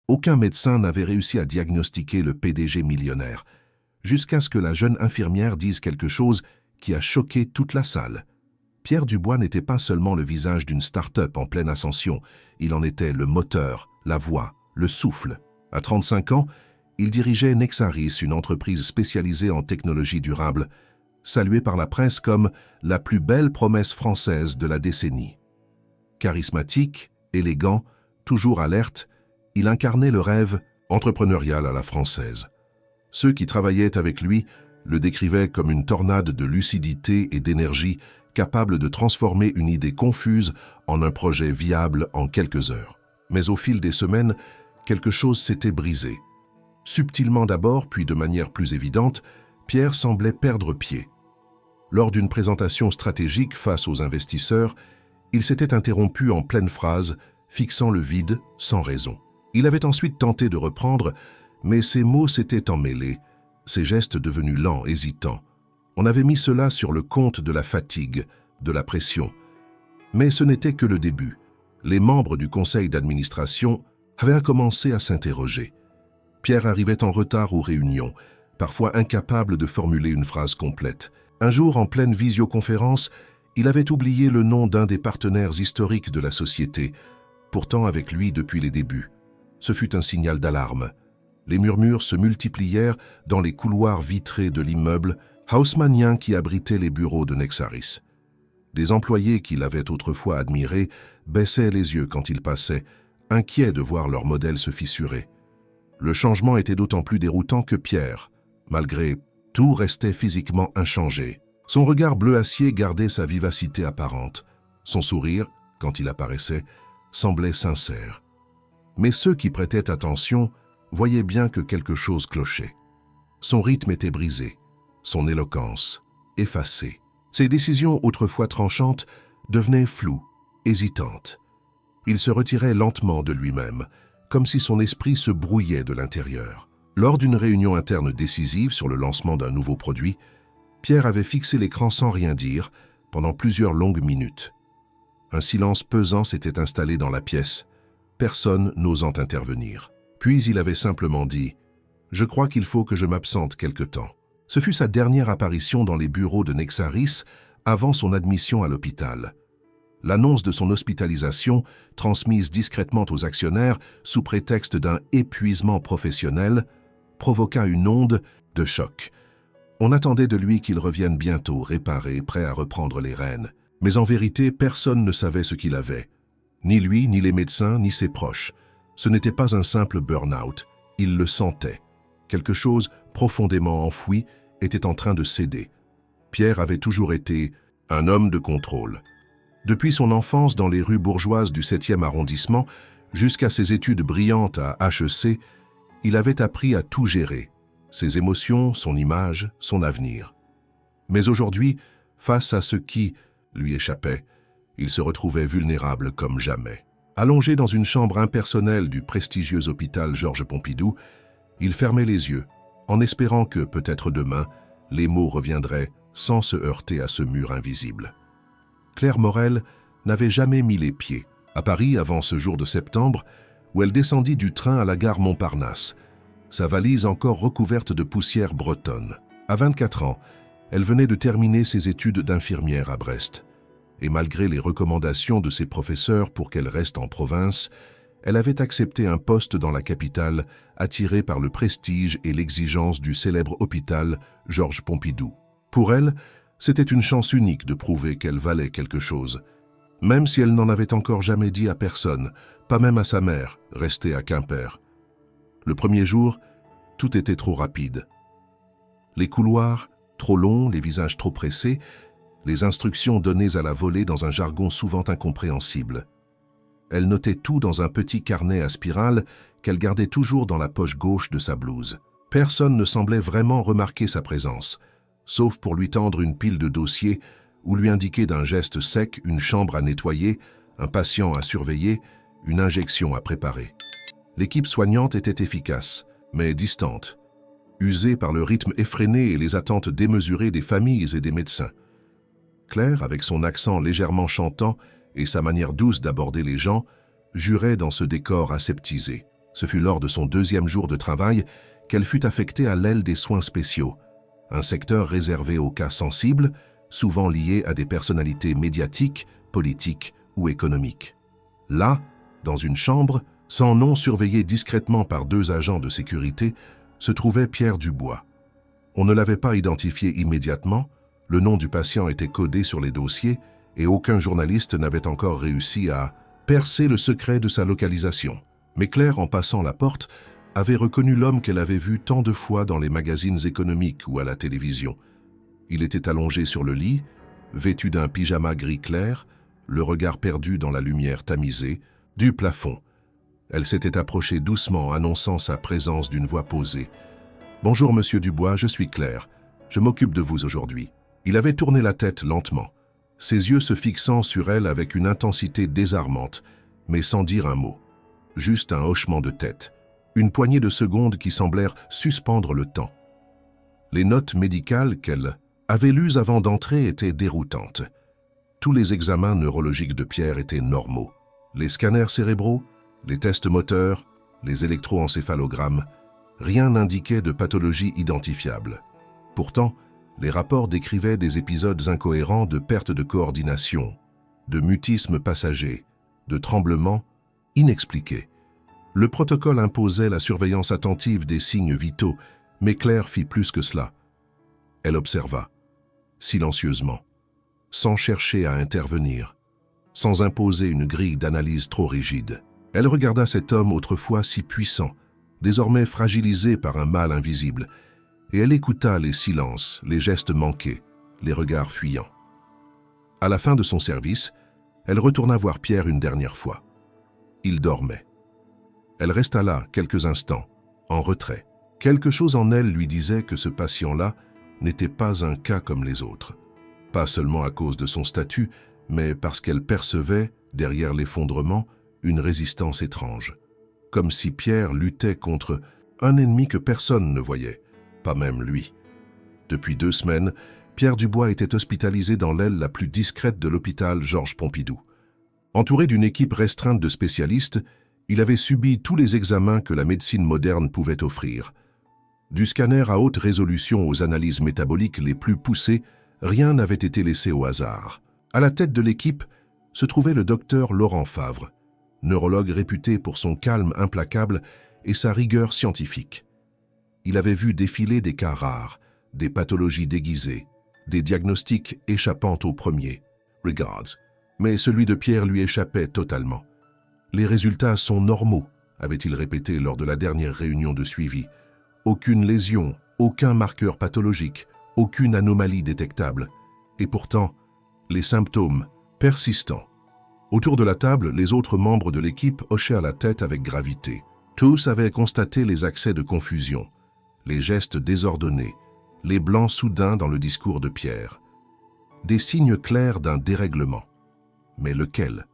Aucun médecin n'avait réussi à diagnostiquer le PDG millionnaire, jusqu'à ce que la jeune infirmière dise quelque chose qui a choqué toute la salle. Pierre Dubois n'était pas seulement le visage d'une start-up en pleine ascension, il en était le moteur, la voix, le souffle. À 35 ans, il dirigeait Nexaris, une entreprise spécialisée en technologie durable, saluée par la presse comme la plus belle promesse française de la décennie. Charismatique, élégant, toujours alerte, il incarnait le rêve entrepreneurial à la française. Ceux qui travaillaient avec lui le décrivaient comme une tornade de lucidité et d'énergie capable de transformer une idée confuse en un projet viable en quelques heures. Mais au fil des semaines, quelque chose s'était brisé. Subtilement d'abord, puis de manière plus évidente, Pierre semblait perdre pied. Lors d'une présentation stratégique face aux investisseurs, il s'était interrompu en pleine phrase, fixant le vide sans raison. Il avait ensuite tenté de reprendre, mais ses mots s'étaient emmêlés, ses gestes devenus lents, hésitants. On avait mis cela sur le compte de la fatigue, de la pression. Mais ce n'était que le début. Les membres du conseil d'administration avaient commencé à s'interroger. Pierre arrivait en retard aux réunions, parfois incapable de formuler une phrase complète. Un jour, en pleine visioconférence, il avait oublié le nom d'un des partenaires historiques de la société, pourtant avec lui depuis les débuts. Ce fut un signal d'alarme. Les murmures se multiplièrent dans les couloirs vitrés de l'immeuble haussmannien qui abritait les bureaux de Nexaris. Des employés qui l'avaient autrefois admiré baissaient les yeux quand il passait, inquiets de voir leur modèle se fissurer. Le changement était d'autant plus déroutant que Pierre, malgré tout, restait physiquement inchangé. Son regard bleu acier gardait sa vivacité apparente. Son sourire, quand il apparaissait, semblait sincère. Mais ceux qui prêtaient attention voyaient bien que quelque chose clochait. Son rythme était brisé, son éloquence effacée. Ses décisions autrefois tranchantes devenaient floues, hésitantes. Il se retirait lentement de lui-même, comme si son esprit se brouillait de l'intérieur. Lors d'une réunion interne décisive sur le lancement d'un nouveau produit, Pierre avait fixé l'écran sans rien dire pendant plusieurs longues minutes. Un silence pesant s'était installé dans la pièce, personne n'osant intervenir. Puis il avait simplement dit « Je crois qu'il faut que je m'absente quelque temps ». Ce fut sa dernière apparition dans les bureaux de Nexaris avant son admission à l'hôpital. L'annonce de son hospitalisation, transmise discrètement aux actionnaires sous prétexte d'un épuisement professionnel, provoqua une onde de choc. On attendait de lui qu'il revienne bientôt, réparé, prêt à reprendre les rênes. Mais en vérité, personne ne savait ce qu'il avait. Ni lui, ni les médecins, ni ses proches. Ce n'était pas un simple burn-out, il le sentait. Quelque chose profondément enfoui était en train de céder. Pierre avait toujours été un homme de contrôle. Depuis son enfance dans les rues bourgeoises du 7e arrondissement jusqu'à ses études brillantes à HEC, il avait appris à tout gérer, ses émotions, son image, son avenir. Mais aujourd'hui, face à ce qui lui échappait, il se retrouvait vulnérable comme jamais. Allongé dans une chambre impersonnelle du prestigieux hôpital Georges Pompidou, il fermait les yeux, en espérant que, peut-être demain, les mots reviendraient sans se heurter à ce mur invisible. Claire Morel n'avait jamais mis les pieds à Paris avant ce jour de septembre, où elle descendit du train à la gare Montparnasse, sa valise encore recouverte de poussière bretonne. À 24 ans, elle venait de terminer ses études d'infirmière à Brest. Et malgré les recommandations de ses professeurs pour qu'elle reste en province, elle avait accepté un poste dans la capitale, attirée par le prestige et l'exigence du célèbre hôpital Georges Pompidou. Pour elle, c'était une chance unique de prouver qu'elle valait quelque chose, même si elle n'en avait encore jamais dit à personne, pas même à sa mère, restée à Quimper. Le premier jour, tout était trop rapide. Les couloirs, trop longs, les visages trop pressés, les instructions données à la volée dans un jargon souvent incompréhensible. Elle notait tout dans un petit carnet à spirale qu'elle gardait toujours dans la poche gauche de sa blouse. Personne ne semblait vraiment remarquer sa présence, sauf pour lui tendre une pile de dossiers ou lui indiquer d'un geste sec une chambre à nettoyer, un patient à surveiller, une injection à préparer. L'équipe soignante était efficace, mais distante, usée par le rythme effréné et les attentes démesurées des familles et des médecins. Claire, avec son accent légèrement chantant et sa manière douce d'aborder les gens, jurait dans ce décor aseptisé. Ce fut lors de son 2e jour de travail qu'elle fut affectée à l'aile des soins spéciaux, un secteur réservé aux cas sensibles, souvent liés à des personnalités médiatiques, politiques ou économiques. Là, dans une chambre, sans nom surveillée discrètement par 2 agents de sécurité, se trouvait Pierre Dubois. On ne l'avait pas identifié immédiatement, le nom du patient était codé sur les dossiers et aucun journaliste n'avait encore réussi à percer le secret de sa localisation. Mais Claire, en passant la porte, avait reconnu l'homme qu'elle avait vu tant de fois dans les magazines économiques ou à la télévision. Il était allongé sur le lit, vêtu d'un pyjama gris clair, le regard perdu dans la lumière tamisée du plafond. Elle s'était approchée doucement, annonçant sa présence d'une voix posée. « Bonjour, monsieur Dubois, je suis Claire. Je m'occupe de vous aujourd'hui. » Il avait tourné la tête lentement, ses yeux se fixant sur elle avec une intensité désarmante, mais sans dire un mot. Juste un hochement de tête, une poignée de secondes qui semblèrent suspendre le temps. Les notes médicales qu'elle avait lues avant d'entrer étaient déroutantes. Tous les examens neurologiques de Pierre étaient normaux. Les scanners cérébraux, les tests moteurs, les électroencéphalogrammes, rien n'indiquait de pathologie identifiable. Pourtant, les rapports décrivaient des épisodes incohérents de perte de coordination, de mutisme passager, de tremblements inexpliqués. Le protocole imposait la surveillance attentive des signes vitaux, mais Claire fit plus que cela. Elle observa, silencieusement, sans chercher à intervenir, sans imposer une grille d'analyse trop rigide. Elle regarda cet homme autrefois si puissant, désormais fragilisé par un mal invisible, et elle écouta les silences, les gestes manqués, les regards fuyants. À la fin de son service, elle retourna voir Pierre une dernière fois. Il dormait. Elle resta là quelques instants, en retrait. Quelque chose en elle lui disait que ce patient-là n'était pas un cas comme les autres. Pas seulement à cause de son statut, mais parce qu'elle percevait, derrière l'effondrement, une résistance étrange. Comme si Pierre luttait contre un ennemi que personne ne voyait, pas même lui. Depuis 2 semaines, Pierre Dubois était hospitalisé dans l'aile la plus discrète de l'hôpital Georges Pompidou. Entouré d'une équipe restreinte de spécialistes, il avait subi tous les examens que la médecine moderne pouvait offrir. Du scanner à haute résolution aux analyses métaboliques les plus poussées, rien n'avait été laissé au hasard. À la tête de l'équipe se trouvait le docteur Laurent Favre, neurologue réputé pour son calme implacable et sa rigueur scientifique. Il avait vu défiler des cas rares, des pathologies déguisées, des diagnostics échappant au premier, regards, mais celui de Pierre lui échappait totalement. Les résultats sont normaux, avait-il répété lors de la dernière réunion de suivi. Aucune lésion, aucun marqueur pathologique, aucune anomalie détectable. Et pourtant, les symptômes persistants. Autour de la table, les autres membres de l'équipe hochèrent la tête avec gravité. Tous avaient constaté les accès de confusion, les gestes désordonnés, les blancs soudains dans le discours de Pierre. Des signes clairs d'un dérèglement. Mais lequel?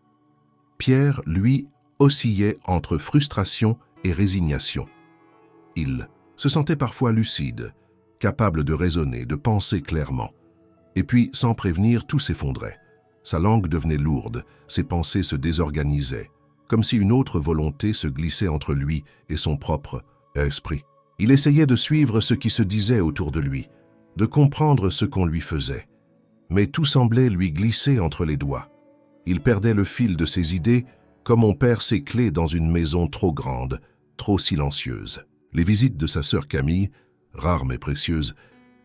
Pierre, lui, oscillait entre frustration et résignation. Il se sentait parfois lucide, capable de raisonner, de penser clairement. Et puis, sans prévenir, tout s'effondrait. Sa langue devenait lourde, ses pensées se désorganisaient, comme si une autre volonté se glissait entre lui et son propre esprit. Il essayait de suivre ce qui se disait autour de lui, de comprendre ce qu'on lui faisait. Mais tout semblait lui glisser entre les doigts. Il perdait le fil de ses idées comme on perd ses clés dans une maison trop grande, trop silencieuse. Les visites de sa sœur Camille, rares mais précieuses,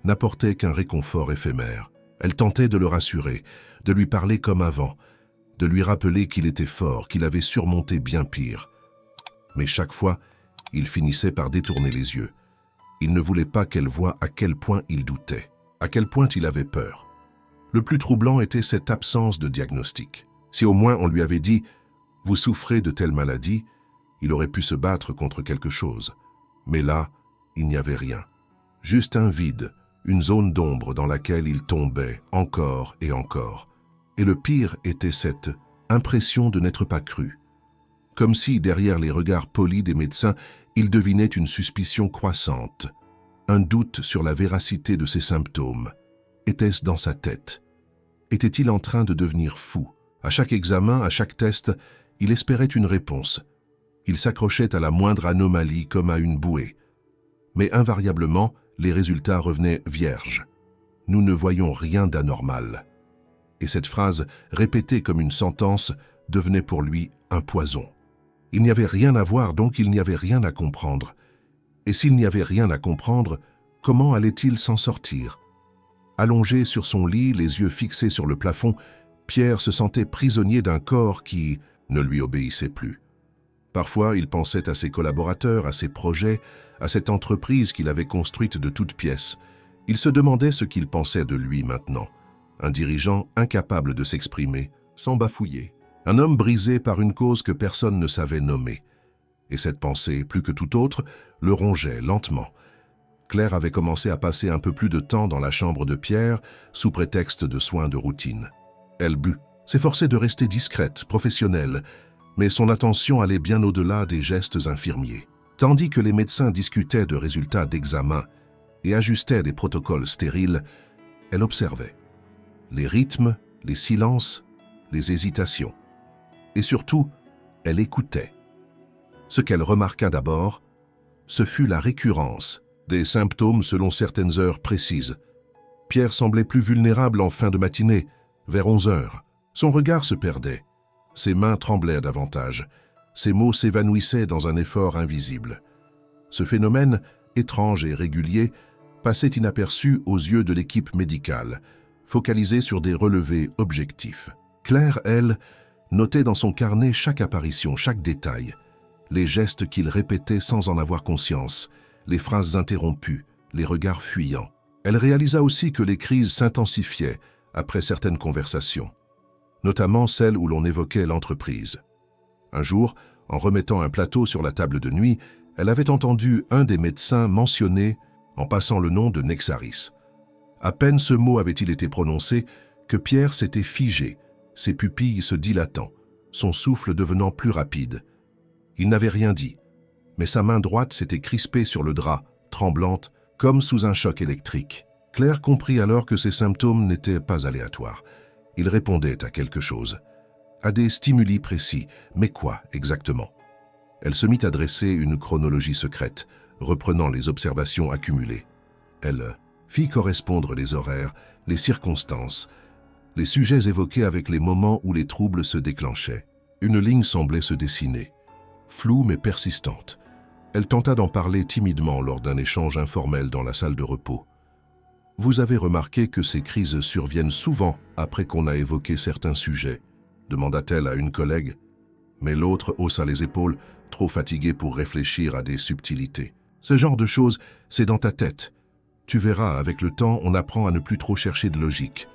n'apportaient qu'un réconfort éphémère. Elle tentait de le rassurer, de lui parler comme avant, de lui rappeler qu'il était fort, qu'il avait surmonté bien pire. Mais chaque fois, il finissait par détourner les yeux. Il ne voulait pas qu'elle voie à quel point il doutait, à quel point il avait peur. Le plus troublant était cette absence de diagnostic. Si au moins on lui avait dit « Vous souffrez de telle maladie », il aurait pu se battre contre quelque chose. Mais là, il n'y avait rien. Juste un vide, une zone d'ombre dans laquelle il tombait encore et encore. Et le pire était cette impression de n'être pas cru. Comme si, derrière les regards polis des médecins, il devinait une suspicion croissante, un doute sur la véracité de ses symptômes. Était-ce dans sa tête? Était-il en train de devenir fou? À chaque examen, à chaque test, il espérait une réponse. Il s'accrochait à la moindre anomalie comme à une bouée. Mais invariablement, les résultats revenaient vierges. Nous ne voyons rien d'anormal. Et cette phrase, répétée comme une sentence, devenait pour lui un poison. Il n'y avait rien à voir, donc il n'y avait rien à comprendre. Et s'il n'y avait rien à comprendre, comment allait-il s'en sortir? Allongé sur son lit, les yeux fixés sur le plafond, Pierre se sentait prisonnier d'un corps qui ne lui obéissait plus. Parfois, il pensait à ses collaborateurs, à ses projets, à cette entreprise qu'il avait construite de toutes pièces. Il se demandait ce qu'il pensait de lui maintenant. Un dirigeant incapable de s'exprimer, sans bafouiller. Un homme brisé par une cause que personne ne savait nommer. Et cette pensée, plus que toute autre, le rongeait lentement. Claire avait commencé à passer un peu plus de temps dans la chambre de Pierre, sous prétexte de soins de routine. Elle but, s'efforçait de rester discrète, professionnelle, mais son attention allait bien au-delà des gestes infirmiers. Tandis que les médecins discutaient de résultats d'examen et ajustaient des protocoles stériles, elle observait. Les rythmes, les silences, les hésitations. Et surtout, elle écoutait. Ce qu'elle remarqua d'abord, ce fut la récurrence des symptômes selon certaines heures précises. Pierre semblait plus vulnérable en fin de matinée, vers 11 heures. Son regard se perdait. Ses mains tremblaient davantage. Ses mots s'évanouissaient dans un effort invisible. Ce phénomène, étrange et régulier, passait inaperçu aux yeux de l'équipe médicale, focalisée sur des relevés objectifs. Claire, elle, notait dans son carnet chaque apparition, chaque détail, les gestes qu'il répétait sans en avoir conscience, les phrases interrompues, les regards fuyants. Elle réalisa aussi que les crises s'intensifiaient après certaines conversations, notamment celles où l'on évoquait l'entreprise. Un jour, en remettant un plateau sur la table de nuit, elle avait entendu un des médecins mentionner, en passant le nom de Nexaris. À peine ce mot avait-il été prononcé que Pierre s'était figé, ses pupilles se dilatant, son souffle devenant plus rapide. Il n'avait rien dit, mais sa main droite s'était crispée sur le drap, tremblante, comme sous un choc électrique. Claire comprit alors que ces symptômes n'étaient pas aléatoires. Ils répondaient à quelque chose, à des stimuli précis, mais quoi exactement? Elle se mit à dresser une chronologie secrète, reprenant les observations accumulées. Elle fit correspondre les horaires, les circonstances, les sujets évoqués avec les moments où les troubles se déclenchaient. Une ligne semblait se dessiner, floue mais persistante. Elle tenta d'en parler timidement lors d'un échange informel dans la salle de repos. « Vous avez remarqué que ces crises surviennent souvent après qu'on a évoqué certains sujets ?» demanda-t-elle à une collègue. Mais l'autre haussa les épaules, trop fatigué pour réfléchir à des subtilités. « Ce genre de choses, c'est dans ta tête. Tu verras, avec le temps, on apprend à ne plus trop chercher de logique. »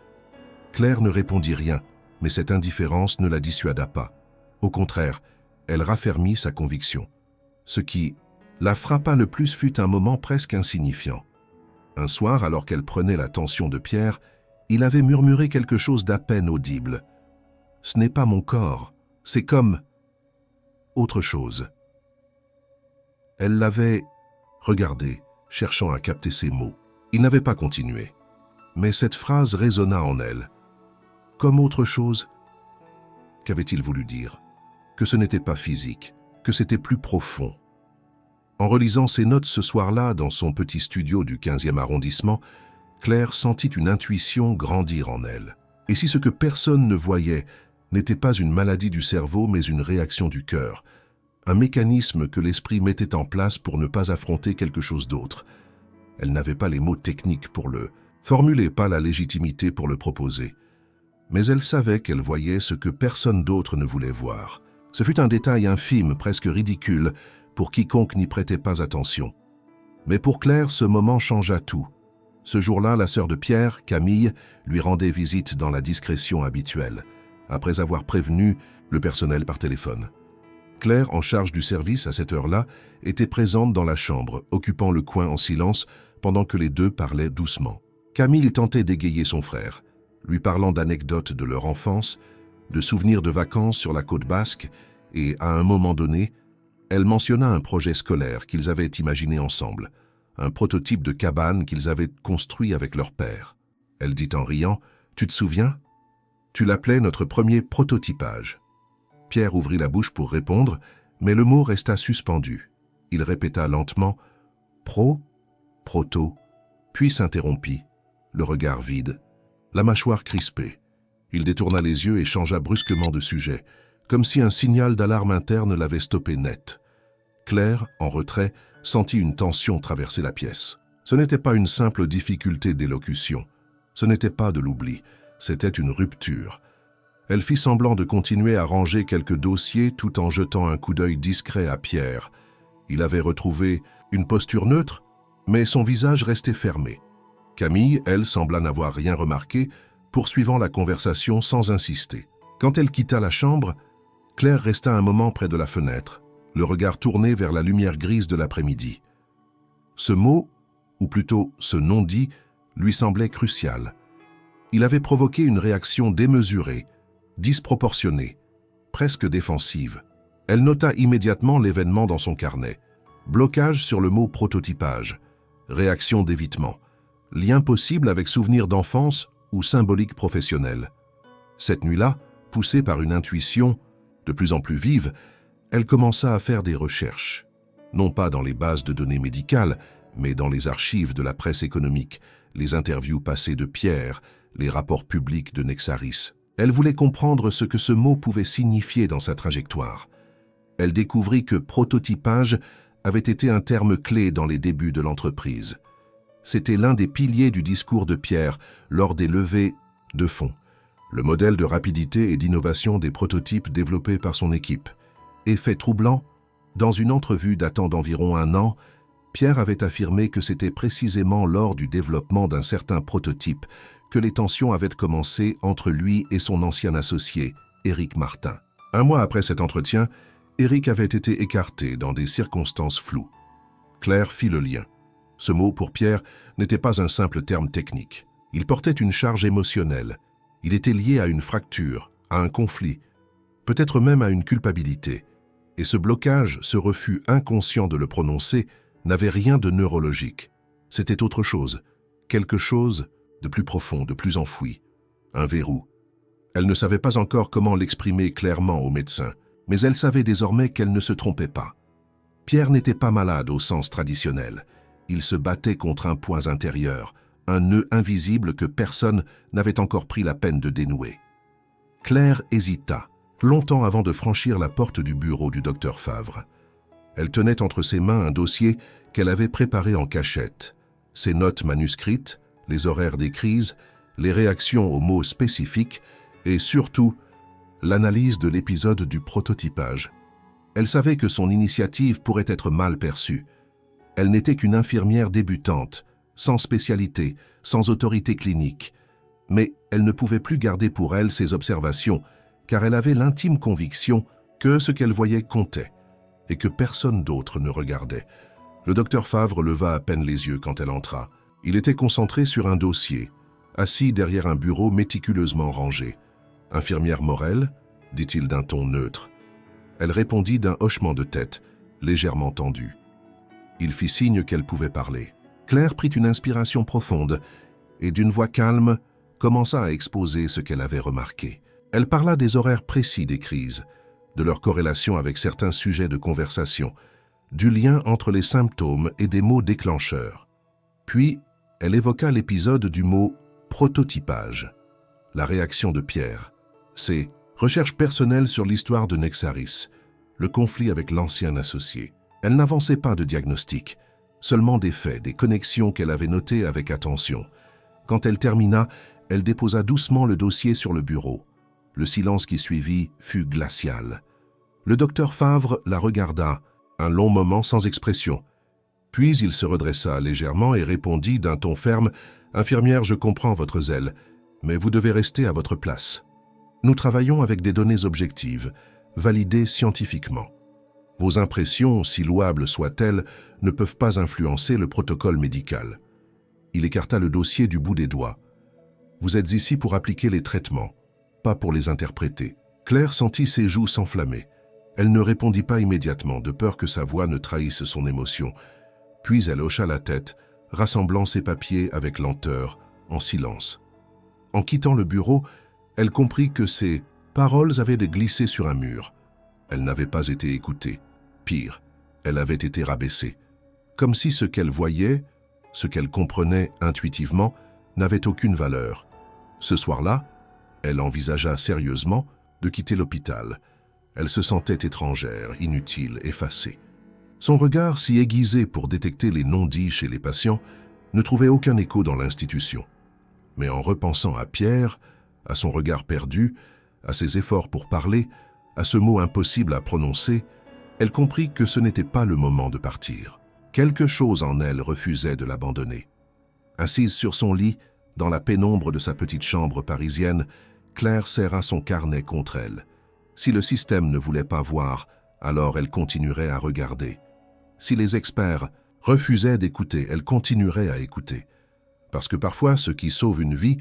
Claire ne répondit rien, mais cette indifférence ne la dissuada pas. Au contraire, elle raffermit sa conviction. Ce qui la frappa le plus fut un moment presque insignifiant. Un soir, alors qu'elle prenait la tension de Pierre, il avait murmuré quelque chose d'à peine audible. « Ce n'est pas mon corps, c'est comme autre chose. » Elle l'avait regardé, cherchant à capter ses mots. Il n'avait pas continué, mais cette phrase résonna en elle. Comme autre chose? Qu'avait-il voulu dire? Que ce n'était pas physique, que c'était plus profond. En relisant ses notes ce soir-là dans son petit studio du 15e arrondissement, Claire sentit une intuition grandir en elle. Et si ce que personne ne voyait n'était pas une maladie du cerveau mais une réaction du cœur, un mécanisme que l'esprit mettait en place pour ne pas affronter quelque chose d'autre. Elle n'avait pas les mots techniques pour le formuler, pas la légitimité pour le proposer. Mais elle savait qu'elle voyait ce que personne d'autre ne voulait voir. Ce fut un détail infime, presque ridicule, pour quiconque n'y prêtait pas attention. Mais pour Claire, ce moment changea tout. Ce jour-là, la sœur de Pierre, Camille, lui rendait visite dans la discrétion habituelle, après avoir prévenu le personnel par téléphone. Claire, en charge du service à cette heure-là, était présente dans la chambre, occupant le coin en silence, pendant que les deux parlaient doucement. Camille tentait d'égayer son frère, lui parlant d'anecdotes de leur enfance, de souvenirs de vacances sur la côte basque, et, à un moment donné, elle mentionna un projet scolaire qu'ils avaient imaginé ensemble, un prototype de cabane qu'ils avaient construit avec leur père. Elle dit en riant, « Tu te souviens? Tu l'appelais notre premier prototypage. » Pierre ouvrit la bouche pour répondre, mais le mot resta suspendu. Il répéta lentement « proto », puis s'interrompit, le regard vide, la mâchoire crispée. Il détourna les yeux et changea brusquement de sujet, comme si un signal d'alarme interne l'avait stoppé net. Claire, en retrait, sentit une tension traverser la pièce. Ce n'était pas une simple difficulté d'élocution. Ce n'était pas de l'oubli, c'était une rupture. Elle fit semblant de continuer à ranger quelques dossiers tout en jetant un coup d'œil discret à Pierre. Il avait retrouvé une posture neutre, mais son visage restait fermé. Camille, elle, sembla n'avoir rien remarqué, poursuivant la conversation sans insister. Quand elle quitta la chambre, Claire resta un moment près de la fenêtre, le regard tourné vers la lumière grise de l'après-midi. Ce mot, ou plutôt ce non-dit, lui semblait crucial. Il avait provoqué une réaction démesurée, disproportionnée, presque défensive. Elle nota immédiatement l'événement dans son carnet. Blocage sur le mot prototypage, réaction d'évitement, lien possible avec souvenir d'enfance ou symbolique professionnelle. Cette nuit-là, poussée par une intuition de plus en plus vive, elle commença à faire des recherches, non pas dans les bases de données médicales, mais dans les archives de la presse économique, les interviews passées de Pierre, les rapports publics de Nexaris. Elle voulait comprendre ce que ce mot pouvait signifier dans sa trajectoire. Elle découvrit que prototypage avait été un terme clé dans les débuts de l'entreprise. C'était l'un des piliers du discours de Pierre lors des levées de fonds, le modèle de rapidité et d'innovation des prototypes développés par son équipe. Effet troublant, dans une entrevue datant d'environ 1 an, Pierre avait affirmé que c'était précisément lors du développement d'un certain prototype que les tensions avaient commencé entre lui et son ancien associé, Éric Martin. 1 mois après cet entretien, Éric avait été écarté dans des circonstances floues. Claire fit le lien. Ce mot, pour Pierre, n'était pas un simple terme technique. Il portait une charge émotionnelle. Il était lié à une fracture, à un conflit, peut-être même à une culpabilité. Et ce blocage, ce refus inconscient de le prononcer, n'avait rien de neurologique. C'était autre chose, quelque chose de plus profond, de plus enfoui, un verrou. Elle ne savait pas encore comment l'exprimer clairement au médecin, mais elle savait désormais qu'elle ne se trompait pas. Pierre n'était pas malade au sens traditionnel. Il se battait contre un poids intérieur, un nœud invisible que personne n'avait encore pris la peine de dénouer. Claire hésita, longtemps avant de franchir la porte du bureau du docteur Favre. Elle tenait entre ses mains un dossier qu'elle avait préparé en cachette. Ses notes manuscrites, les horaires des crises, les réactions aux mots spécifiques et surtout l'analyse de l'épisode du prototypage. Elle savait que son initiative pourrait être mal perçue. Elle n'était qu'une infirmière débutante, sans spécialité, sans autorité clinique. Mais elle ne pouvait plus garder pour elle ses observations, car elle avait l'intime conviction que ce qu'elle voyait comptait, et que personne d'autre ne regardait. Le docteur Favre leva à peine les yeux quand elle entra. Il était concentré sur un dossier, assis derrière un bureau méticuleusement rangé. « Infirmière Morel ?» dit-il d'un ton neutre. Elle répondit d'un hochement de tête, légèrement tendu. Il fit signe qu'elle pouvait parler. Claire prit une inspiration profonde et, d'une voix calme, commença à exposer ce qu'elle avait remarqué. Elle parla des horaires précis des crises, de leur corrélation avec certains sujets de conversation, du lien entre les symptômes et des mots déclencheurs. Puis, elle évoqua l'épisode du mot « prototypage », la réaction de Pierre. C'est « recherche personnelle sur l'histoire de Nexaris », le conflit avec l'ancien associé. Elle n'avançait pas de diagnostic, seulement des faits, des connexions qu'elle avait notées avec attention. Quand elle termina, elle déposa doucement le dossier sur le bureau. Le silence qui suivit fut glacial. Le docteur Favre la regarda, un long moment sans expression. Puis il se redressa légèrement et répondit d'un ton ferme « Infirmière, je comprends votre zèle, mais vous devez rester à votre place. Nous travaillons avec des données objectives, validées scientifiquement. Vos impressions, si louables soient-elles, ne peuvent pas influencer le protocole médical. » Il écarta le dossier du bout des doigts. « Vous êtes ici pour appliquer les traitements, pas pour les interpréter. » Claire sentit ses joues s'enflammer. Elle ne répondit pas immédiatement, de peur que sa voix ne trahisse son émotion. Puis elle hocha la tête, rassemblant ses papiers avec lenteur, en silence. En quittant le bureau, elle comprit que ses paroles avaient glissé sur un mur. Elle n'avait pas été écoutée. Pire, elle avait été rabaissée. Comme si ce qu'elle voyait, ce qu'elle comprenait intuitivement, n'avait aucune valeur. Ce soir-là, elle envisagea sérieusement de quitter l'hôpital. Elle se sentait étrangère, inutile, effacée. Son regard, si aiguisé pour détecter les non-dits chez les patients, ne trouvait aucun écho dans l'institution. Mais en repensant à Pierre, à son regard perdu, à ses efforts pour parler, à ce mot impossible à prononcer, elle comprit que ce n'était pas le moment de partir. Quelque chose en elle refusait de l'abandonner. Assise sur son lit, dans la pénombre de sa petite chambre parisienne, Claire serra son carnet contre elle. Si le système ne voulait pas voir, alors elle continuerait à regarder. Si les experts refusaient d'écouter, elle continuerait à écouter. Parce que parfois, ce qui sauve une vie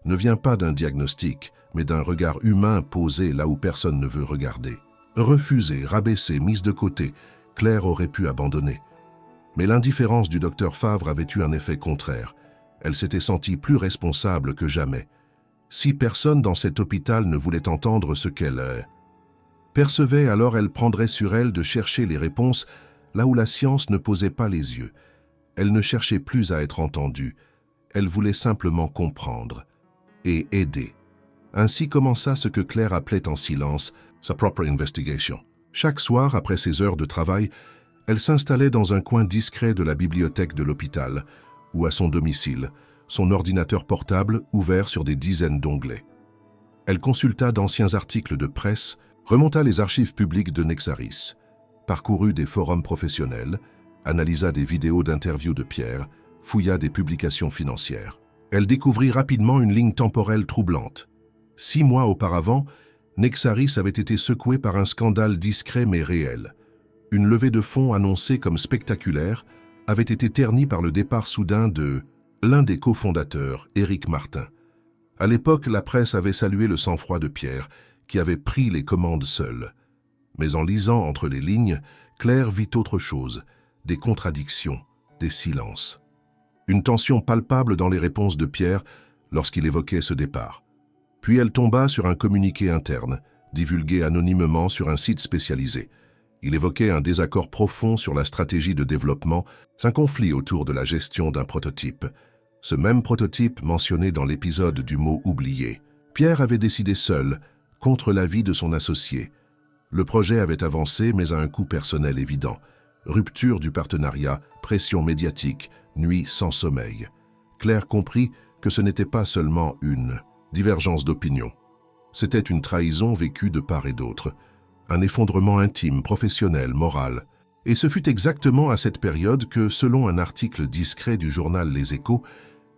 ne vient pas d'un diagnostic, mais d'un regard humain posé là où personne ne veut regarder. Refusée, rabaissée, mise de côté, Claire aurait pu abandonner. Mais l'indifférence du docteur Favre avait eu un effet contraire. Elle s'était sentie plus responsable que jamais. Si personne dans cet hôpital ne voulait entendre ce qu'elle percevait, alors elle prendrait sur elle de chercher les réponses là où la science ne posait pas les yeux. Elle ne cherchait plus à être entendue. Elle voulait simplement comprendre et aider. Ainsi commença ce que Claire appelait en silence sa propre investigation. Chaque soir, après ses heures de travail, elle s'installait dans un coin discret de la bibliothèque de l'hôpital ou à son domicile, son ordinateur portable ouvert sur des dizaines d'onglets. Elle consulta d'anciens articles de presse, remonta les archives publiques de Nexaris, parcourut des forums professionnels, analysa des vidéos d'interviews de Pierre, fouilla des publications financières. Elle découvrit rapidement une ligne temporelle troublante. 6 mois auparavant, Nexaris avait été secoué par un scandale discret mais réel. Une levée de fonds annoncée comme spectaculaire avait été ternie par le départ soudain de l'un des cofondateurs, Éric Martin. À l'époque, la presse avait salué le sang-froid de Pierre, qui avait pris les commandes seul. Mais en lisant entre les lignes, Claire vit autre chose, des contradictions, des silences. Une tension palpable dans les réponses de Pierre lorsqu'il évoquait ce départ. Puis elle tomba sur un communiqué interne, divulgué anonymement sur un site spécialisé. Il évoquait un désaccord profond sur la stratégie de développement, un conflit autour de la gestion d'un prototype. Ce même prototype mentionné dans l'épisode du mot oublié. Pierre avait décidé seul, contre l'avis de son associé. Le projet avait avancé, mais à un coût personnel évident. Rupture du partenariat, pression médiatique, nuit sans sommeil. Claire comprit que ce n'était pas seulement une divergence d'opinion. C'était une trahison vécue de part et d'autre, un effondrement intime, professionnel, moral. Et ce fut exactement à cette période que, selon un article discret du journal Les Échos,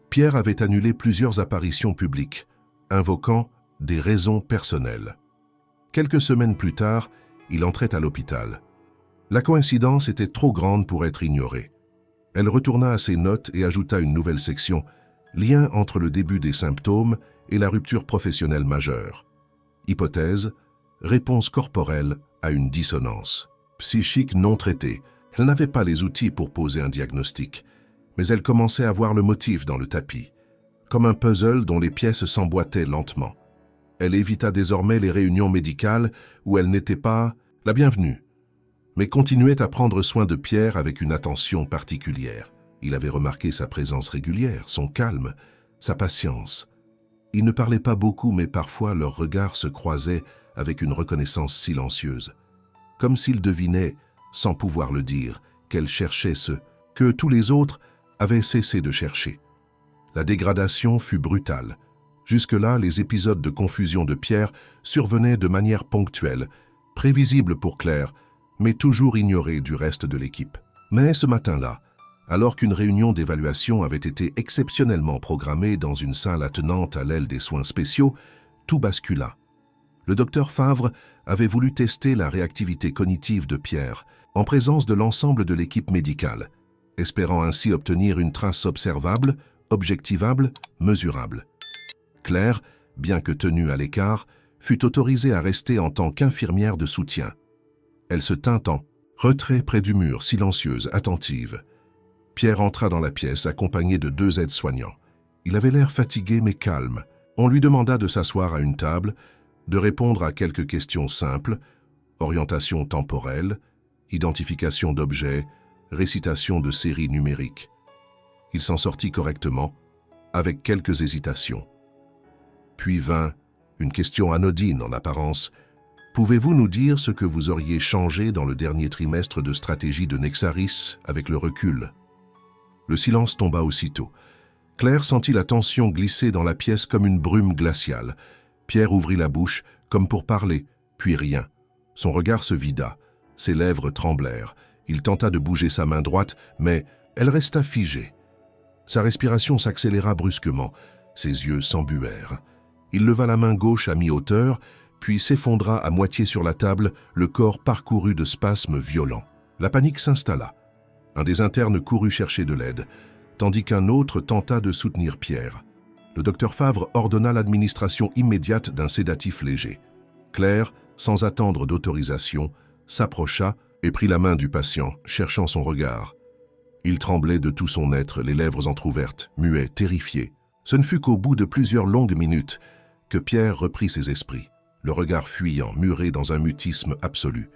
Pierre avait annulé plusieurs apparitions publiques, invoquant des raisons personnelles. Quelques semaines plus tard, il entrait à l'hôpital. La coïncidence était trop grande pour être ignorée. Elle retourna à ses notes et ajouta une nouvelle section, lien entre le début des symptômes et la rupture professionnelle majeure. Hypothèse, réponse corporelle à une dissonance. Psychique non traitée, elle n'avait pas les outils pour poser un diagnostic, mais elle commençait à voir le motif dans le tapis, comme un puzzle dont les pièces s'emboîtaient lentement. Elle évita désormais les réunions médicales où elle n'était pas la bienvenue, mais continuait à prendre soin de Pierre avec une attention particulière. Il avait remarqué sa présence régulière, son calme, sa patience. Ils ne parlaient pas beaucoup, mais parfois leurs regards se croisaient avec une reconnaissance silencieuse, comme s'ils devinaient, sans pouvoir le dire, qu'elle cherchait ce que tous les autres avaient cessé de chercher. La dégradation fut brutale. Jusque-là, les épisodes de confusion de Pierre survenaient de manière ponctuelle, prévisible pour Claire, mais toujours ignorée du reste de l'équipe. Mais ce matin-là, alors qu'une réunion d'évaluation avait été exceptionnellement programmée dans une salle attenante à l'aile des soins spéciaux, tout bascula. Le docteur Favre avait voulu tester la réactivité cognitive de Pierre en présence de l'ensemble de l'équipe médicale, espérant ainsi obtenir une trace observable, objectivable, mesurable. Claire, bien que tenue à l'écart, fut autorisée à rester en tant qu'infirmière de soutien. Elle se tint en retrait près du mur, silencieuse, attentive. Pierre entra dans la pièce accompagné de 2 aides-soignants. Il avait l'air fatigué mais calme. On lui demanda de s'asseoir à une table, de répondre à quelques questions simples, orientation temporelle, identification d'objets, récitation de séries numériques. Il s'en sortit correctement, avec quelques hésitations. Puis vint une question anodine en apparence. « Pouvez-vous nous dire ce que vous auriez changé dans le dernier trimestre de stratégie de Nexaris avec le recul ?» Le silence tomba aussitôt. Claire sentit la tension glisser dans la pièce comme une brume glaciale. Pierre ouvrit la bouche, comme pour parler, puis rien. Son regard se vida, ses lèvres tremblèrent. Il tenta de bouger sa main droite, mais elle resta figée. Sa respiration s'accéléra brusquement, ses yeux s'embuèrent. Il leva la main gauche à mi-hauteur, puis s'effondra à moitié sur la table, le corps parcouru de spasmes violents. La panique s'installa. Un des internes courut chercher de l'aide, tandis qu'un autre tenta de soutenir Pierre. Le docteur Favre ordonna l'administration immédiate d'un sédatif léger. Claire, sans attendre d'autorisation, s'approcha et prit la main du patient, cherchant son regard. Il tremblait de tout son être, les lèvres entr'ouvertes, muet, terrifié. Ce ne fut qu'au bout de plusieurs longues minutes que Pierre reprit ses esprits, le regard fuyant, muré dans un mutisme absolu.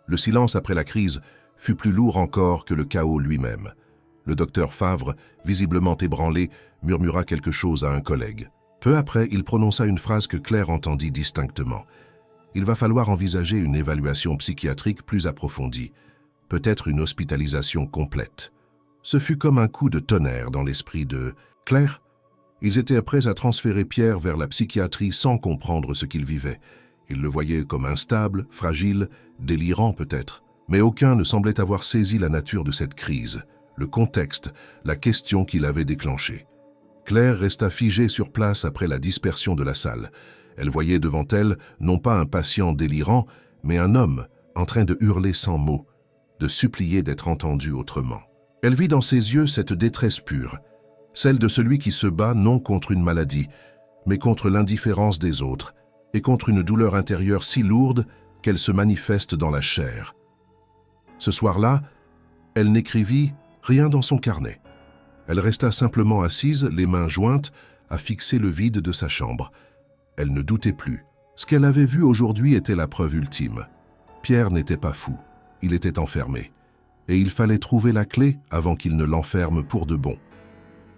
Le silence après la crise fut plus lourd encore que le chaos lui-même. Le docteur Favre, visiblement ébranlé, murmura quelque chose à un collègue. Peu après, il prononça une phrase que Claire entendit distinctement. Il va falloir envisager une évaluation psychiatrique plus approfondie, peut-être une hospitalisation complète. Ce fut comme un coup de tonnerre dans l'esprit de Claire. Ils étaient prêts à transférer Pierre vers la psychiatrie sans comprendre ce qu'il vivait. Ils le voyaient comme instable, fragile, délirant peut-être. Mais aucun ne semblait avoir saisi la nature de cette crise, le contexte, la question qui l'avait déclenchée. Claire resta figée sur place après la dispersion de la salle. Elle voyait devant elle non pas un patient délirant, mais un homme en train de hurler sans mots, de supplier d'être entendu autrement. Elle vit dans ses yeux cette détresse pure, celle de celui qui se bat non contre une maladie, mais contre l'indifférence des autres et contre une douleur intérieure si lourde qu'elle se manifeste dans la chair. Ce soir-là, elle n'écrivit rien dans son carnet. Elle resta simplement assise, les mains jointes, à fixer le vide de sa chambre. Elle ne doutait plus. Ce qu'elle avait vu aujourd'hui était la preuve ultime. Pierre n'était pas fou, il était enfermé. Et il fallait trouver la clé avant qu'il ne l'enferme pour de bon.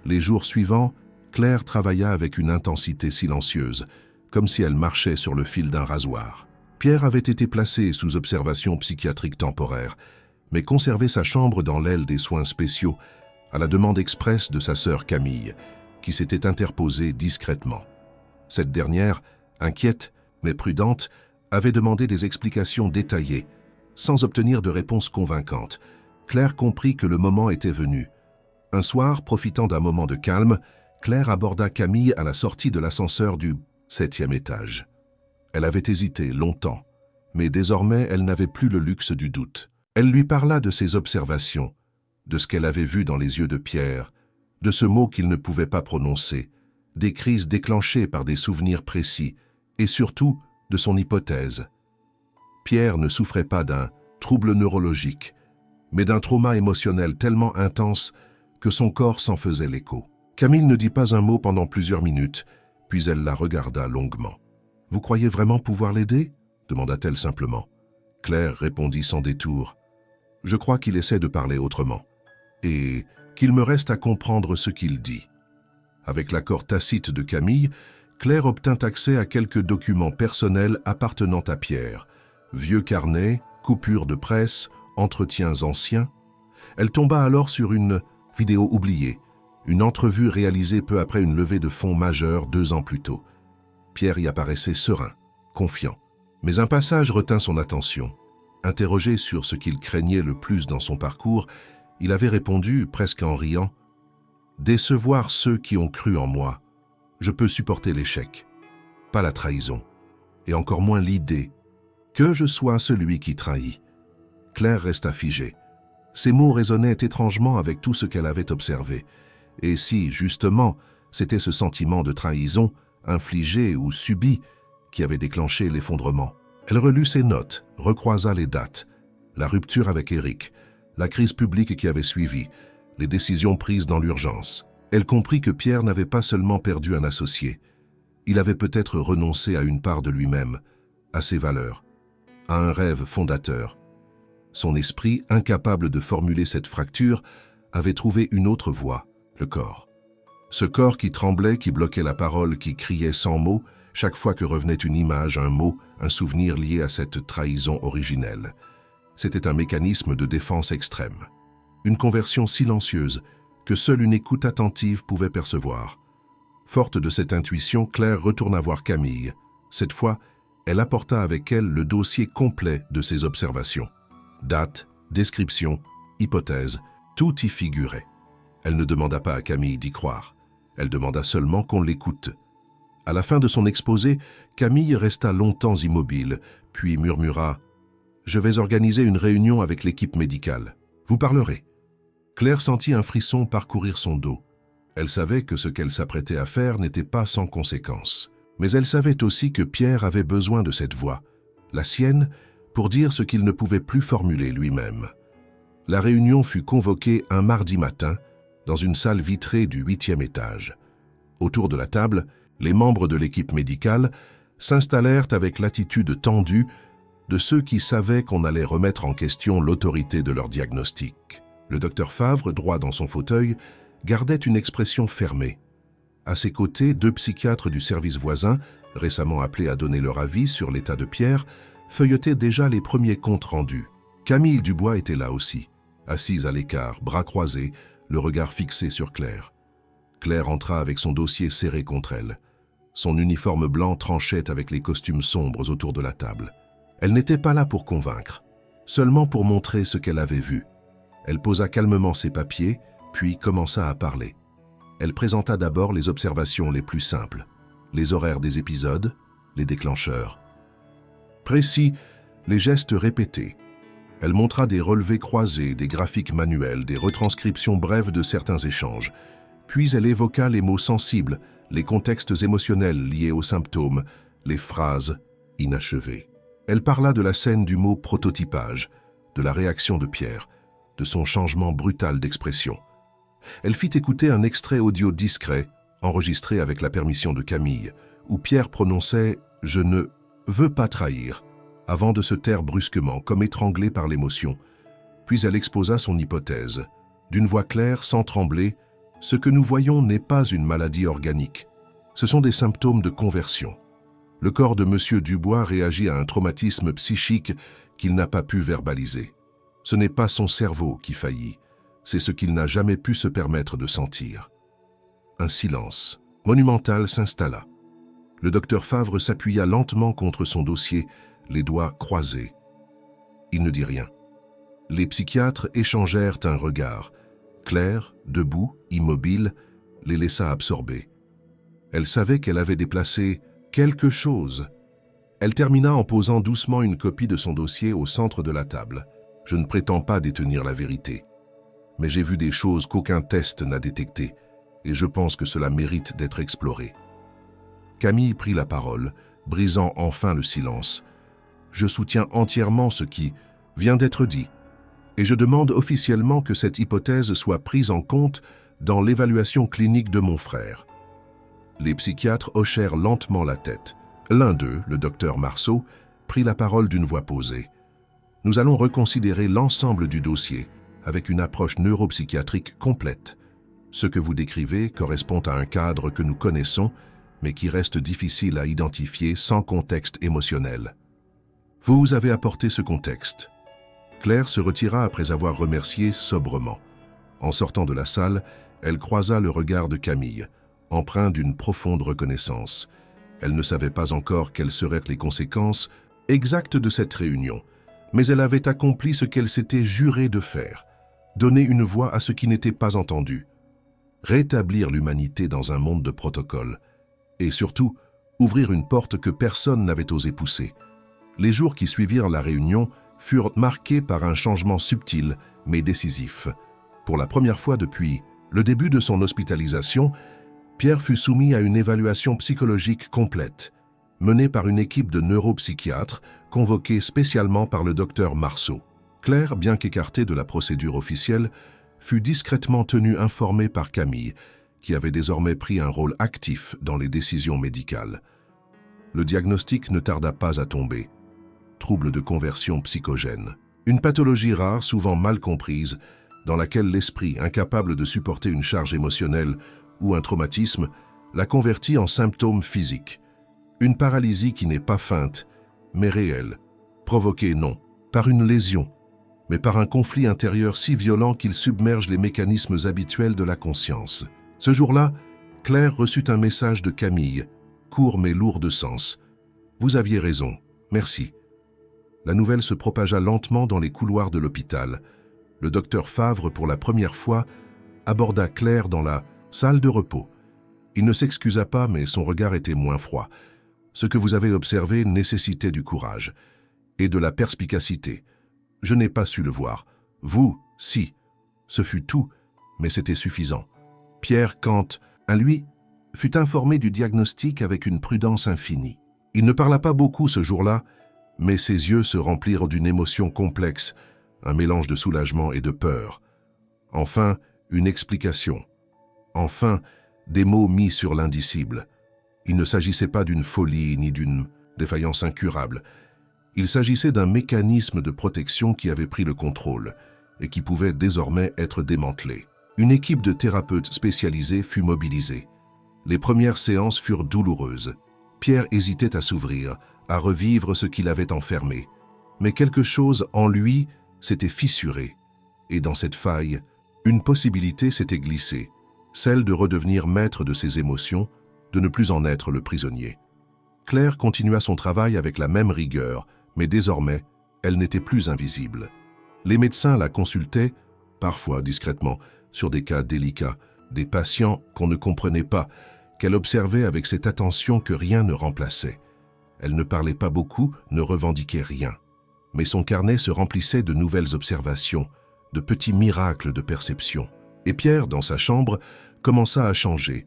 Les jours suivants, Claire travailla avec une intensité silencieuse, comme si elle marchait sur le fil d'un rasoir. Pierre avait été placé sous observation psychiatrique temporaire, mais conservait sa chambre dans l'aile des soins spéciaux, à la demande expresse de sa sœur Camille, qui s'était interposée discrètement. Cette dernière, inquiète mais prudente, avait demandé des explications détaillées, sans obtenir de réponse convaincante. Claire comprit que le moment était venu. Un soir, profitant d'un moment de calme, Claire aborda Camille à la sortie de l'ascenseur du 7e étage. Elle avait hésité longtemps, mais désormais elle n'avait plus le luxe du doute. Elle lui parla de ses observations, de ce qu'elle avait vu dans les yeux de Pierre, de ce mot qu'il ne pouvait pas prononcer, des crises déclenchées par des souvenirs précis, et surtout de son hypothèse. Pierre ne souffrait pas d'un trouble neurologique, mais d'un trauma émotionnel tellement intense que son corps s'en faisait l'écho. Camille ne dit pas un mot pendant plusieurs minutes, puis elle la regarda longuement. « Vous croyez vraiment pouvoir l'aider » demanda-t-elle simplement. Claire répondit sans détour. « Je crois qu'il essaie de parler autrement, et qu'il me reste à comprendre ce qu'il dit. » Avec l'accord tacite de Camille, Claire obtint accès à quelques documents personnels appartenant à Pierre. Vieux carnets, coupures de presse, entretiens anciens. Elle tomba alors sur une vidéo oubliée, une entrevue réalisée peu après une levée de fonds majeure 2 ans plus tôt. Pierre y apparaissait serein, confiant. Mais un passage retint son attention. Interrogé sur ce qu'il craignait le plus dans son parcours, il avait répondu, presque en riant, « Décevoir ceux qui ont cru en moi. Je peux supporter l'échec, pas la trahison, et encore moins l'idée que je sois celui qui trahit. » Claire resta figée. Ces mots résonnaient étrangement avec tout ce qu'elle avait observé. Et si, justement, c'était ce sentiment de trahison, infligé ou subi, qui avait déclenché l'effondrement. Elle relut ses notes, recroisa les dates, la rupture avec Éric, la crise publique qui avait suivi, les décisions prises dans l'urgence. Elle comprit que Pierre n'avait pas seulement perdu un associé, il avait peut-être renoncé à une part de lui-même, à ses valeurs. à un rêve fondateur. Son esprit, incapable de formuler cette fracture, avait trouvé une autre voie, le corps. Ce corps qui tremblait, qui bloquait la parole, qui criait sans mots, chaque fois que revenait une image, un mot, un souvenir lié à cette trahison originelle. C'était un mécanisme de défense extrême. Une conversion silencieuse que seule une écoute attentive pouvait percevoir. Forte de cette intuition, Claire retourna voir Camille. Cette fois, elle apporta avec elle le dossier complet de ses observations. Date, description, hypothèse, tout y figurait. Elle ne demanda pas à Camille d'y croire. Elle demanda seulement qu'on l'écoute. À la fin de son exposé, Camille resta longtemps immobile, puis murmura « Je vais organiser une réunion avec l'équipe médicale. Vous parlerez. » Claire sentit un frisson parcourir son dos. Elle savait que ce qu'elle s'apprêtait à faire n'était pas sans conséquence. Mais elle savait aussi que Pierre avait besoin de cette voix, la sienne, pour dire ce qu'il ne pouvait plus formuler lui-même. La réunion fut convoquée un mardi matin, dans une salle vitrée du 8e étage. Autour de la table, les membres de l'équipe médicale s'installèrent avec l'attitude tendue de ceux qui savaient qu'on allait remettre en question l'autorité de leur diagnostic. Le docteur Favre, droit dans son fauteuil, gardait une expression fermée. À ses côtés, 2 psychiatres du service voisin, récemment appelés à donner leur avis sur l'état de Pierre, feuilletaient déjà les premiers comptes rendus. Camille Dubois était là aussi, assise à l'écart, bras croisés, le regard fixé sur Claire. Claire entra avec son dossier serré contre elle. Son uniforme blanc tranchait avec les costumes sombres autour de la table. Elle n'était pas là pour convaincre, seulement pour montrer ce qu'elle avait vu. Elle posa calmement ses papiers, puis commença à parler. Elle présenta d'abord les observations les plus simples, les horaires des épisodes, les déclencheurs. Précis, les gestes répétés. Elle montra des relevés croisés, des graphiques manuels, des retranscriptions brèves de certains échanges. Puis elle évoqua les mots sensibles, les contextes émotionnels liés aux symptômes, les phrases inachevées. Elle parla de la scène du mot prototypage, de la réaction de Pierre, de son changement brutal d'expression. Elle fit écouter un extrait audio discret, enregistré avec la permission de Camille, où Pierre prononçait « Je ne veux pas trahir », avant de se taire brusquement, comme étranglé par l'émotion. Puis elle exposa son hypothèse. D'une voix claire, sans trembler, « Ce que nous voyons n'est pas une maladie organique. Ce sont des symptômes de conversion. Le corps de M. Dubois réagit à un traumatisme psychique qu'il n'a pas pu verbaliser. Ce n'est pas son cerveau qui faillit. C'est ce qu'il n'a jamais pu se permettre de sentir. » Un silence monumental s'installa. Le docteur Favre s'appuya lentement contre son dossier, les doigts croisés. Il ne dit rien. Les psychiatres échangèrent un regard. Claire, debout, immobile, les laissa absorber. Elle savait qu'elle avait déplacé quelque chose. Elle termina en posant doucement une copie de son dossier au centre de la table. « Je ne prétends pas détenir la vérité. Mais j'ai vu des choses qu'aucun test n'a détectées, et je pense que cela mérite d'être exploré. » Camille prit la parole, brisant enfin le silence. « Je soutiens entièrement ce qui vient d'être dit, et je demande officiellement que cette hypothèse soit prise en compte dans l'évaluation clinique de mon frère. » Les psychiatres hochèrent lentement la tête. L'un d'eux, le docteur Marceau, prit la parole d'une voix posée. « Nous allons reconsidérer l'ensemble du dossier, avec une approche neuropsychiatrique complète. Ce que vous décrivez correspond à un cadre que nous connaissons, mais qui reste difficile à identifier sans contexte émotionnel. Vous avez apporté ce contexte. » Claire se retira après avoir remercié sobrement. En sortant de la salle, elle croisa le regard de Camille, empreint d'une profonde reconnaissance. Elle ne savait pas encore quelles seraient les conséquences exactes de cette réunion, mais elle avait accompli ce qu'elle s'était jurée de faire, donner une voix à ce qui n'était pas entendu, rétablir l'humanité dans un monde de protocoles, et surtout, ouvrir une porte que personne n'avait osé pousser. Les jours qui suivirent la réunion furent marqués par un changement subtil mais décisif. Pour la première fois depuis le début de son hospitalisation, Pierre fut soumis à une évaluation psychologique complète, menée par une équipe de neuropsychiatres convoquée spécialement par le docteur Marceau. Claire, bien qu'écartée de la procédure officielle, fut discrètement tenue informée par Camille, qui avait désormais pris un rôle actif dans les décisions médicales. Le diagnostic ne tarda pas à tomber. trouble de conversion psychogène. Une pathologie rare, souvent mal comprise, dans laquelle l'esprit, incapable de supporter une charge émotionnelle ou un traumatisme, la convertit en symptômes physiques. Une paralysie qui n'est pas feinte, mais réelle, provoquée non par une lésion, mais par un conflit intérieur si violent qu'il submerge les mécanismes habituels de la conscience. Ce jour-là, Claire reçut un message de Camille, court mais lourd de sens. « Vous aviez raison, merci. » La nouvelle se propagea lentement dans les couloirs de l'hôpital. Le docteur Favre, pour la première fois, aborda Claire dans la salle de repos. Il ne s'excusa pas, mais son regard était moins froid. Ce que vous avez observé nécessitait du courage et de la perspicacité. Je n'ai pas su le voir. Vous, si. Ce fut tout, mais c'était suffisant. Pierre Kant, lui, fut informé du diagnostic avec une prudence infinie. Il ne parla pas beaucoup ce jour-là, mais ses yeux se remplirent d'une émotion complexe, un mélange de soulagement et de peur. Enfin, une explication. Enfin, des mots mis sur l'indicible. Il ne s'agissait pas d'une folie ni d'une défaillance incurable. Il s'agissait d'un mécanisme de protection qui avait pris le contrôle et qui pouvait désormais être démantelé. Une équipe de thérapeutes spécialisés fut mobilisée. Les premières séances furent douloureuses. Pierre hésitait à s'ouvrir, à revivre ce qu'il avait enfermé. Mais quelque chose en lui s'était fissuré. Et dans cette faille, une possibilité s'était glissée, celle de redevenir maître de ses émotions, de ne plus en être le prisonnier. Claire continua son travail avec la même rigueur, mais désormais, elle n'était plus invisible. Les médecins la consultaient, parfois discrètement, sur des cas délicats, des patients qu'on ne comprenait pas, qu'elle observait avec cette attention que rien ne remplaçait. Elle ne parlait pas beaucoup, ne revendiquait rien. Mais son carnet se remplissait de nouvelles observations, de petits miracles de perception. Et Pierre, dans sa chambre, commença à changer.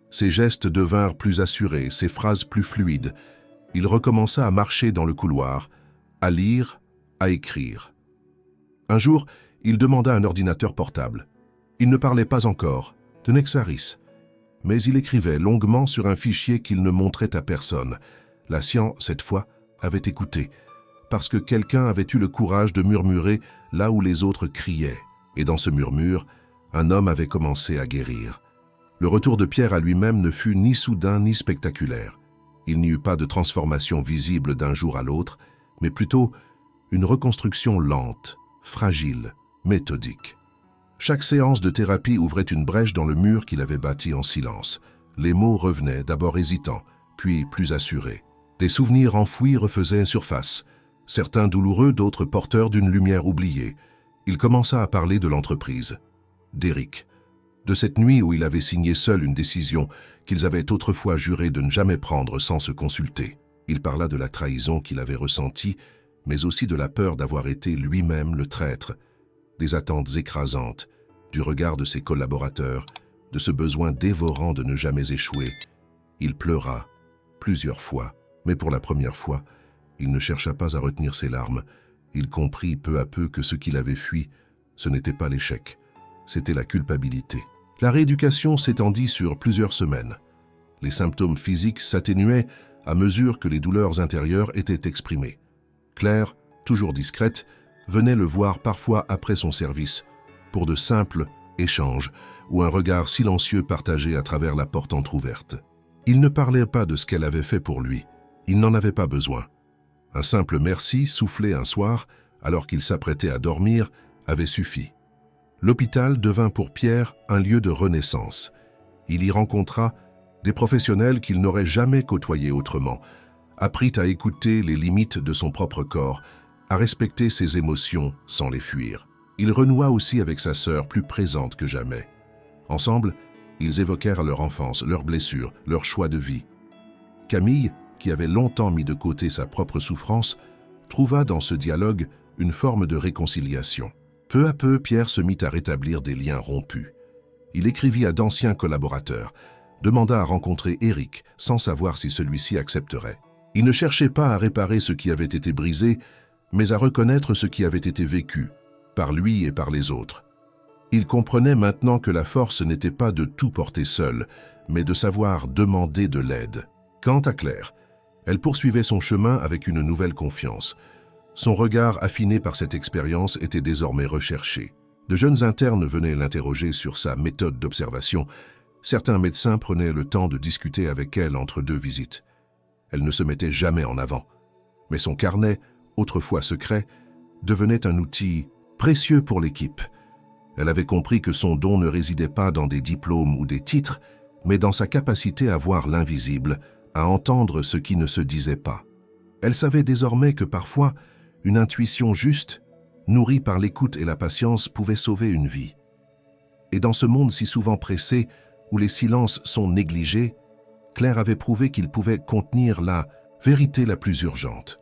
Ses gestes devinrent plus assurés, ses phrases plus fluides. Il recommença à marcher dans le couloir, à lire, à écrire. Un jour, il demanda un ordinateur portable. Il ne parlait pas encore, de Nexaris, mais il écrivait longuement sur un fichier qu'il ne montrait à personne. La science, cette fois, avait écouté, parce que quelqu'un avait eu le courage de murmurer là où les autres criaient. Et dans ce murmure, un homme avait commencé à guérir. Le retour de Pierre à lui-même ne fut ni soudain ni spectaculaire. Il n'y eut pas de transformation visible d'un jour à l'autre, mais plutôt une reconstruction lente, fragile, méthodique. Chaque séance de thérapie ouvrait une brèche dans le mur qu'il avait bâti en silence. Les mots revenaient, d'abord hésitants, puis plus assurés. Des souvenirs enfouis refaisaient surface, certains douloureux, d'autres porteurs d'une lumière oubliée. Il commença à parler de l'entreprise, d'Éric, de cette nuit où il avait signé seul une décision qu'ils avaient autrefois juré de ne jamais prendre sans se consulter. Il parla de la trahison qu'il avait ressentie, mais aussi de la peur d'avoir été lui-même le traître, des attentes écrasantes, du regard de ses collaborateurs, de ce besoin dévorant de ne jamais échouer. Il pleura, plusieurs fois, mais pour la première fois, il ne chercha pas à retenir ses larmes. Il comprit peu à peu que ce qu'il avait fui, ce n'était pas l'échec, c'était la culpabilité. La rééducation s'étendit sur plusieurs semaines. Les symptômes physiques s'atténuaient à mesure que les douleurs intérieures étaient exprimées. Claire, toujours discrète, venait le voir parfois après son service, pour de simples échanges ou un regard silencieux partagé à travers la porte entr'ouverte. Il ne parlait pas de ce qu'elle avait fait pour lui. Il n'en avait pas besoin. Un simple merci soufflé un soir, alors qu'il s'apprêtait à dormir, avait suffi. L'hôpital devint pour Pierre un lieu de renaissance. Il y rencontra des professionnels qu'il n'aurait jamais côtoyés autrement, apprit à écouter les limites de son propre corps, à respecter ses émotions sans les fuir. Il renoua aussi avec sa sœur, plus présente que jamais. Ensemble, ils évoquèrent leur enfance, leurs blessures, leurs choix de vie. Camille, qui avait longtemps mis de côté sa propre souffrance, trouva dans ce dialogue une forme de réconciliation. Peu à peu, Pierre se mit à rétablir des liens rompus. Il écrivit à d'anciens collaborateurs, demanda à rencontrer Éric, sans savoir si celui-ci accepterait. Il ne cherchait pas à réparer ce qui avait été brisé, mais à reconnaître ce qui avait été vécu, par lui et par les autres. Il comprenait maintenant que la force n'était pas de tout porter seul, mais de savoir demander de l'aide. Quant à Claire, elle poursuivait son chemin avec une nouvelle confiance. Son regard affiné par cette expérience était désormais recherché. De jeunes internes venaient l'interroger sur sa méthode d'observation. Certains médecins prenaient le temps de discuter avec elle entre deux visites. Elle ne se mettait jamais en avant. Mais son carnet, autrefois secret, devenait un outil précieux pour l'équipe. Elle avait compris que son don ne résidait pas dans des diplômes ou des titres, mais dans sa capacité à voir l'invisible, à entendre ce qui ne se disait pas. Elle savait désormais que parfois, une intuition juste, nourrie par l'écoute et la patience, pouvait sauver une vie. Et dans ce monde si souvent pressé, où les silences sont négligés, Claire avait prouvé qu'il pouvait contenir la vérité la plus urgente.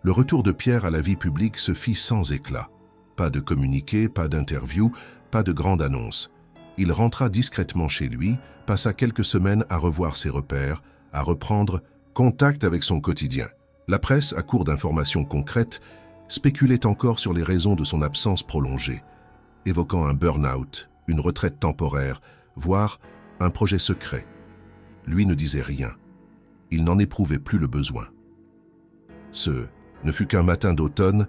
Le retour de Pierre à la vie publique se fit sans éclat. Pas de communiqué, pas d'interview, pas de grande annonce. Il rentra discrètement chez lui, passa quelques semaines à revoir ses repères, à reprendre contact avec son quotidien. La presse, à court d'informations concrètes, spéculait encore sur les raisons de son absence prolongée, évoquant un burn-out, une retraite temporaire, voire un projet secret. Lui ne disait rien. Il n'en éprouvait plus le besoin. Ce ne fut qu'un matin d'automne,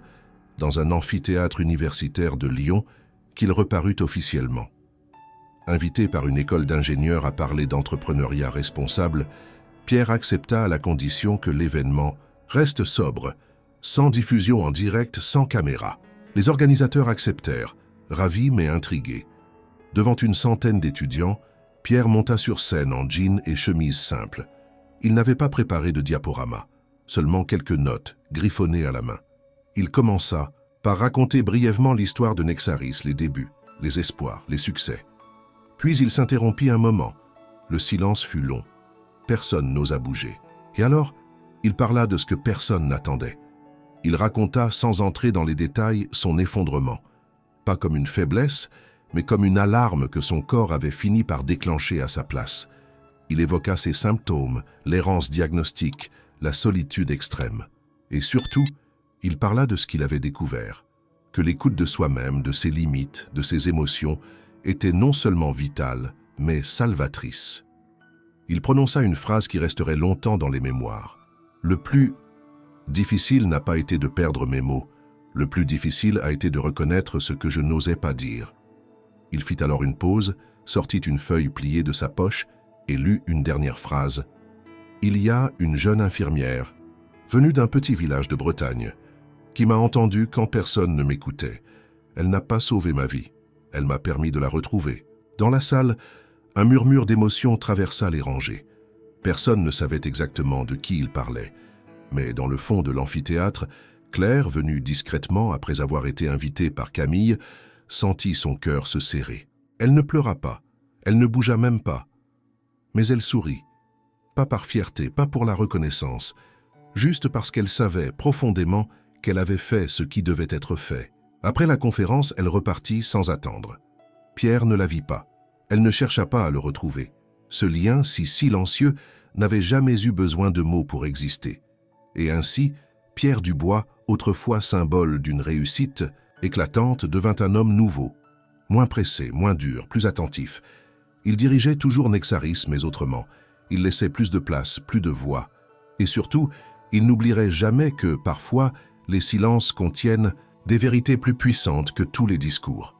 dans un amphithéâtre universitaire de Lyon, qu'il reparut officiellement. Invité par une école d'ingénieurs à parler d'entrepreneuriat responsable, Pierre accepta à la condition que l'événement reste sobre, sans diffusion en direct, sans caméra. Les organisateurs acceptèrent, ravis mais intrigués. Devant une centaine d'étudiants, Pierre monta sur scène en jean et chemise simple. Il n'avait pas préparé de diaporama, seulement quelques notes, griffonnées à la main. Il commença par raconter brièvement l'histoire de Nexaris, les débuts, les espoirs, les succès. Puis il s'interrompit un moment. Le silence fut long. Personne n'osa bouger. Et alors, il parla de ce que personne n'attendait. Il raconta, sans entrer dans les détails, son effondrement. Pas comme une faiblesse, mais comme une alarme que son corps avait fini par déclencher à sa place. Il évoqua ses symptômes, l'errance diagnostique, la solitude extrême. Et surtout, il parla de ce qu'il avait découvert, que l'écoute de soi-même, de ses limites, de ses émotions, était non seulement vitale, mais salvatrice. Il prononça une phrase qui resterait longtemps dans les mémoires. Le plus difficile n'a pas été de perdre mes mots. Le plus difficile a été de reconnaître ce que je n'osais pas dire. Il fit alors une pause, sortit une feuille pliée de sa poche et lut une dernière phrase. « Il y a une jeune infirmière, venue d'un petit village de Bretagne, qui m'a entendu quand personne ne m'écoutait. Elle n'a pas sauvé ma vie. Elle m'a permis de la retrouver. » Dans la salle, un murmure d'émotion traversa les rangées. Personne ne savait exactement de qui il parlait. Mais dans le fond de l'amphithéâtre, Claire, venue discrètement après avoir été invitée par Camille, sentit son cœur se serrer. Elle ne pleura pas, elle ne bougea même pas. Mais elle sourit. Pas par fierté, pas pour la reconnaissance, juste parce qu'elle savait profondément qu'elle avait fait ce qui devait être fait. Après la conférence, elle repartit sans attendre. Pierre ne la vit pas. Elle ne chercha pas à le retrouver. Ce lien, si silencieux, n'avait jamais eu besoin de mots pour exister. Et ainsi, Pierre Dubois, autrefois symbole d'une réussite éclatante, devint un homme nouveau, moins pressé, moins dur, plus attentif. Il dirigeait toujours Nexaris, mais autrement. Il laissait plus de place, plus de voix. Et surtout, il n'oublierait jamais que, parfois, les silences contiennent des vérités plus puissantes que tous les discours.